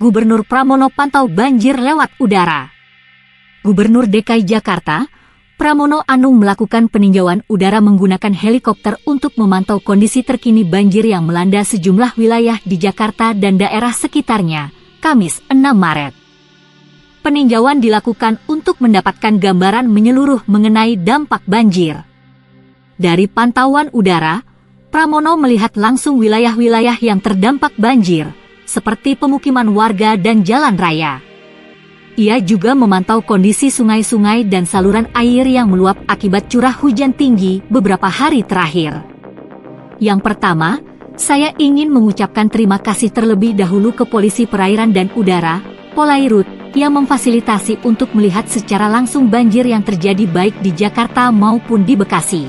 Gubernur Pramono pantau banjir lewat udara. Gubernur DKI Jakarta, Pramono Anung melakukan peninjauan udara menggunakan helikopter untuk memantau kondisi terkini banjir yang melanda sejumlah wilayah di Jakarta dan daerah sekitarnya, Kamis 6 Maret. Peninjauan dilakukan untuk mendapatkan gambaran menyeluruh mengenai dampak banjir. Dari pantauan udara, Pramono melihat langsung wilayah-wilayah yang terdampak banjir, seperti pemukiman warga dan jalan raya. Ia juga memantau kondisi sungai-sungai dan saluran air yang meluap akibat curah hujan tinggi beberapa hari terakhir. Yang pertama, saya ingin mengucapkan terima kasih terlebih dahulu ke Polisi Perairan dan Udara, Polairut, yang memfasilitasi untuk melihat secara langsung banjir yang terjadi baik di Jakarta maupun di Bekasi.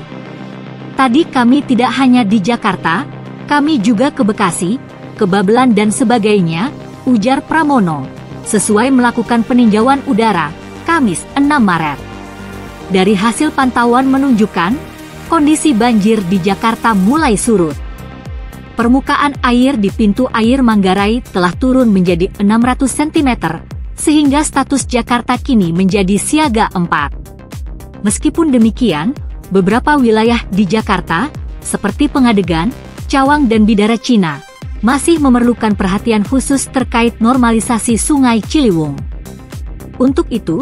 Tadi kami tidak hanya di Jakarta, kami juga ke Bekasi, ke Babelan dan sebagainya, ujar Pramono, sesuai melakukan peninjauan udara, Kamis 6 Maret. Dari hasil pantauan menunjukkan, kondisi banjir di Jakarta mulai surut. Permukaan air di pintu air Manggarai telah turun menjadi 600 cm, sehingga status Jakarta kini menjadi siaga 4. Meskipun demikian, beberapa wilayah di Jakarta, seperti Pengadegan, Cawang dan Bidara Cina, masih memerlukan perhatian khusus terkait normalisasi Sungai Ciliwung. Untuk itu,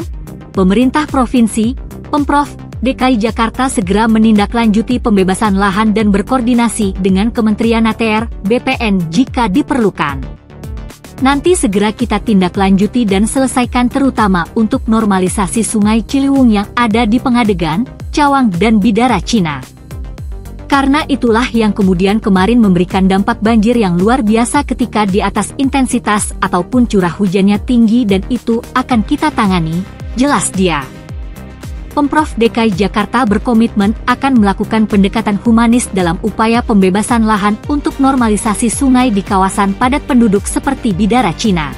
pemerintah provinsi, Pemprov DKI Jakarta segera menindaklanjuti pembebasan lahan dan berkoordinasi dengan Kementerian ATR, BPN jika diperlukan. Nanti segera kita tindak lanjuti dan selesaikan terutama untuk normalisasi Sungai Ciliwung yang ada di Pengadegan, Cawang dan Bidara Cina. Karena itulah yang kemudian kemarin memberikan dampak banjir yang luar biasa ketika di atas intensitas ataupun curah hujannya tinggi dan itu akan kita tangani, jelas dia. Pemprov DKI Jakarta berkomitmen akan melakukan pendekatan humanis dalam upaya pembebasan lahan untuk normalisasi sungai di kawasan padat penduduk seperti Bidara Cina.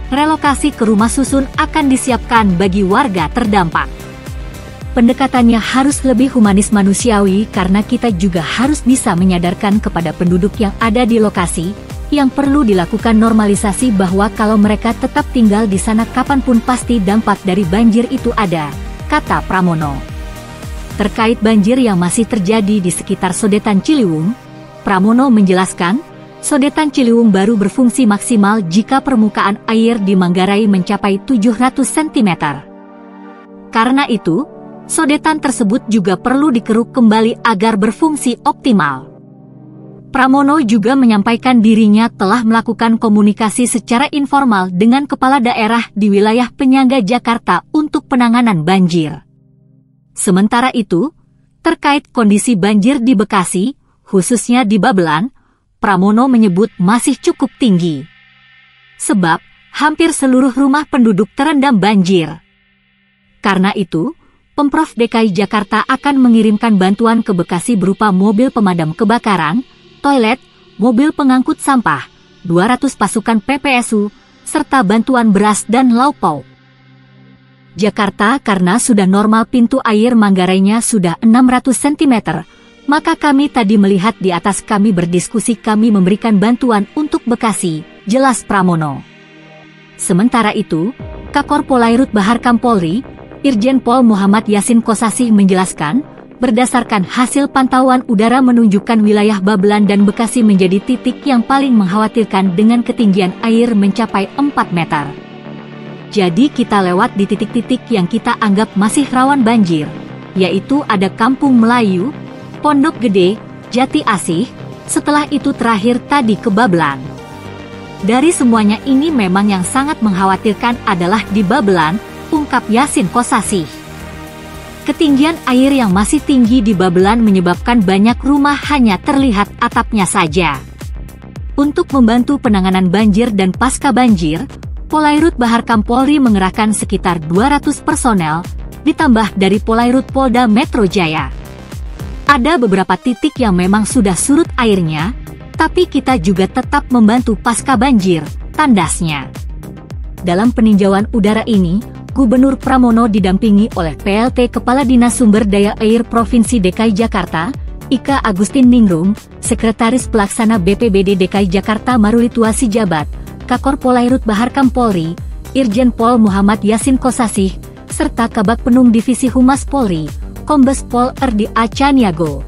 Relokasi ke rumah susun akan disiapkan bagi warga terdampak. Pendekatannya harus lebih humanis manusiawi karena kita juga harus bisa menyadarkan kepada penduduk yang ada di lokasi, yang perlu dilakukan normalisasi bahwa kalau mereka tetap tinggal di sana kapanpun pasti dampak dari banjir itu ada, kata Pramono. Terkait banjir yang masih terjadi di sekitar Sodetan Ciliwung, Pramono menjelaskan, Sodetan Ciliwung baru berfungsi maksimal jika permukaan air di Manggarai mencapai 700 cm. Karena itu, sodetan tersebut juga perlu dikeruk kembali agar berfungsi optimal. Pramono juga menyampaikan dirinya telah melakukan komunikasi secara informal dengan kepala daerah di wilayah penyangga Jakarta untuk penanganan banjir. Sementara itu, terkait kondisi banjir di Bekasi, khususnya di Babelan, Pramono menyebut masih cukup tinggi. Sebab, hampir seluruh rumah penduduk terendam banjir. Karena itu, Pemprov DKI Jakarta akan mengirimkan bantuan ke Bekasi berupa mobil pemadam kebakaran, toilet, mobil pengangkut sampah, 200 pasukan PPSU, serta bantuan beras dan lauk pauk. Jakarta karena sudah normal pintu air Manggarainya sudah 600 cm, maka kami tadi melihat di atas kami berdiskusi kami memberikan bantuan untuk Bekasi, jelas Pramono. Sementara itu, Kakor Polairut Baharkam Polri, Irjen Pol Muhammad Yasin Kosasih menjelaskan, berdasarkan hasil pantauan udara menunjukkan wilayah Babelan dan Bekasi menjadi titik yang paling mengkhawatirkan dengan ketinggian air mencapai 4 meter. Jadi kita lewat di titik-titik yang kita anggap masih rawan banjir, yaitu ada Kampung Melayu, Pondok Gede, Jati Asih, setelah itu terakhir tadi ke Babelan. Dari semuanya ini memang yang sangat mengkhawatirkan adalah di Babelan, ungkap Yasin Kosasih. Ketinggian air yang masih tinggi di Babelan menyebabkan banyak rumah hanya terlihat atapnya saja. Untuk membantu penanganan banjir dan pasca banjir, Polairut Baharkam Polri mengerahkan sekitar 200 personel, ditambah dari Polairut Polda Metro Jaya. Ada beberapa titik yang memang sudah surut airnya, tapi kita juga tetap membantu pasca banjir, tandasnya. Dalam peninjauan udara ini, Gubernur Pramono didampingi oleh PLT Kepala Dinas Sumber Daya Air Provinsi DKI Jakarta, Ika Agustin Ningrum, Sekretaris Pelaksana BPBD DKI Jakarta Marulituasi Jabat, Kakor Polairut Baharkam Polri, Irjen Pol Muhammad Yasin Kosasih, serta Kabak Penum Divisi Humas Polri, Kombes Pol Erdi Acaniago.